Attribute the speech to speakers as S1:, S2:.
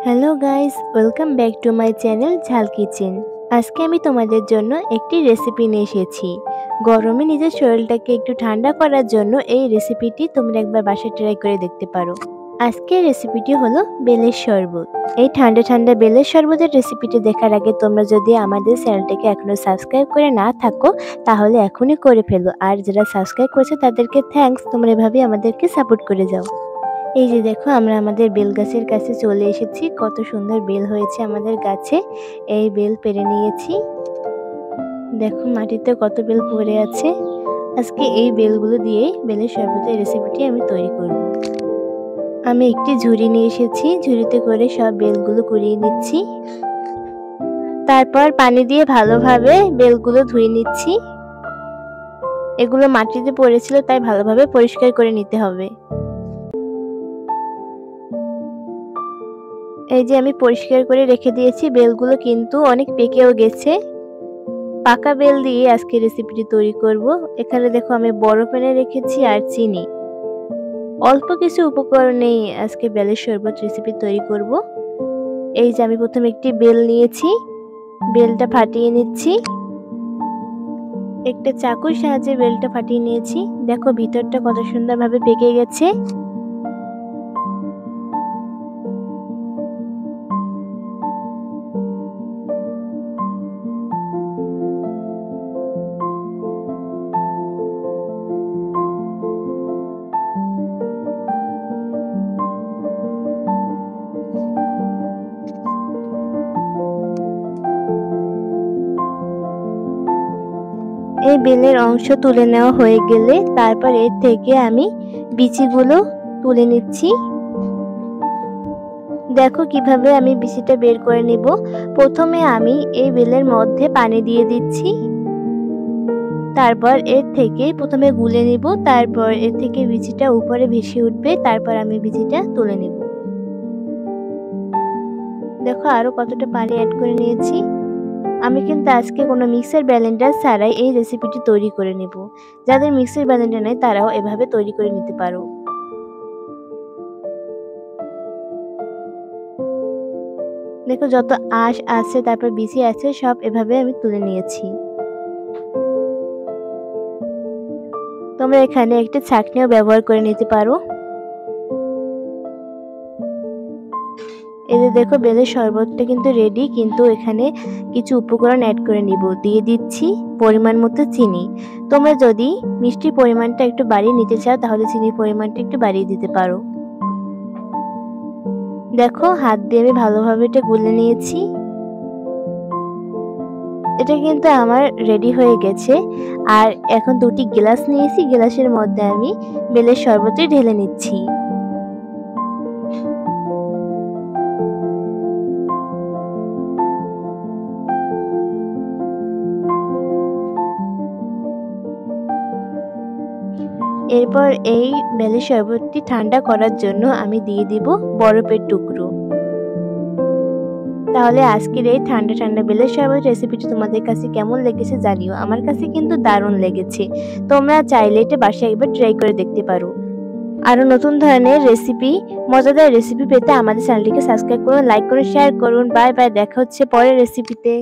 S1: Hello guys, welcome back to my channel ঝাল kitchen. আজকে আমি তোমাদের জন্য একটি রেসিপি নিয়ে এসেছি। গরমে নিজের শরীরটাকে একটু ঠান্ডা করার জন্য এই রেসিপিটি তোমরা একবার বাসায় ট্রাই করে দেখতে পারো। আজকের রেসিপিটি হলো বেলের শরবত। এই ঠান্ডা ঠান্ডা বেলের শরবতের রেসিপিটি দেখার আগে তোমরা যদি আমাদের চ্যানেলটাকে এখনো সাবস্ক্রাইব করে না থাকো তাহলে এখনই করে ফেলো। আর যারা সাবস্ক্রাইব করেছে তাদেরকে থ্যাঙ্কস, তোমরা এভাবেই আমাদেরকে সাপোর্ট করে যাও। এই যে দেখো, আমরা আমাদের বেল গাছের কাছে চলে এসেছি। কত সুন্দর বেল হয়েছে আমাদের গাছে। এই বেল পেড়ে নিয়েছি। দেখো মাটিতে কত বেল পড়ে আছে। আজকে এই বেলগুলো দিয়েই বেলের শরবতের রেসিপিটি আমি তৈরি করব। আমি একটি ঝুড়ি নিয়ে এসেছি। ঝুড়িতে করে সব বেলগুলো কুড়িয়ে নিচ্ছি। তারপর পানি দিয়ে ভালোভাবে বেলগুলো ধুয়ে নিচ্ছি। এগুলো মাটিতে পড়েছিল, তাই ভালোভাবে পরিষ্কার করে নিতে হবে। এই যে আমি পরিষ্কার করে রেখে দিয়েছি। বেলগুলো কিন্তু অনেক পেকেও গেছে। পাকা বেল দিয়ে আজকে রেসিপিটি তৈরি করব। এখানে দেখো আমি বরফ এনে রেখেছি আর চিনি। অল্প কিছু উপকরণেই আজকে বেলের শরবত রেসিপি তৈরি করব। এই যে আমি প্রথমে একটি বেল নিয়েছি। বেলটা ফাটিয়ে নিচ্ছি। একটা চাকুর সাহায্যে বেলটা ফাটিয়ে নিয়েছি। দেখো ভিতরটা কত সুন্দরভাবে পেকে গেছে। এই বেলের অংশ তুলে নেওয়া হয়ে গেলে তারপর এর থেকে আমি বিচিগুলো তুলে নিচ্ছি। দেখো কিভাবে আমি বিচিটা বের করে নিব। প্রথমে আমি এই বেলের মধ্যে পানি দিয়ে দিচ্ছি। তারপর এর থেকে প্রথমে গুলে নিব। তারপর এর থেকে বিচিটা উপরে ভেসে উঠবে। তারপর আমি বিচিটা তুলে নিব। দেখো আরো কতটা পানি অ্যাড করে নিয়েছি। আমি কিন্তু আজকে কোনো মিক্সার ব্লেন্ডার ছাড়াই এই রেসিপিটি তৈরি করে নেব। যাদের মিক্সার ব্লেন্ডার নেই তারাও এভাবে তৈরি করে নিতে পারো। দেখো যত আঁশ আছে তারপর বিচি আছে সব এভাবে আমি তুলে নিয়েছি। তোমরা এখানে একটা ছাঁকনিও ব্যবহার করে নিতে পারো। এই যে দেখো বেলের শরবতটা কিন্তু রেডি, কিন্তু এখানে কিছু উপকরণ অ্যাড করে নিব। দিয়ে দিচ্ছি পরিমাণ মতো চিনি। তোমরা যদি মিষ্টির পরিমাণটা একটু বাড়িয়ে নিতে চাও তাহলে চিনির পরিমাণটা একটু বাড়িয়ে দিতে পারো। দেখো হাত দিয়ে আমি ভালোভাবে এটা গুলে নিয়েছি। এটা কিন্তু আমার রেডি হয়ে গেছে। আর এখন দুটি গ্লাস নিয়েছি। গ্লাসের মধ্যে আমি বেলের শরবতটি ঢেলে নিচ্ছি। এরপর এই বেলের শরবতটি ঠান্ডা করার জন্য আমি দিয়ে দিব বরফের টুকরো। তাহলে আজকের এই ঠান্ডা ঠান্ডা বেলের শরবত রেসিপিটি তোমাদের কাছে কেমন লেগেছে জানিও। আমার কাছে কিন্তু দারুণ লেগেছে। তোমরা চাইলে এটা বাসায় একবার ট্রাই করে দেখতে পারো। আরো নতুন ধরনের রেসিপি, মজাদার রেসিপি পেতে আমাদের চ্যানেলটিকে সাবস্ক্রাইব করুন, লাইক করুন, শেয়ার করুন। বাই বাই, দেখা হচ্ছে পরের রেসিপিতে।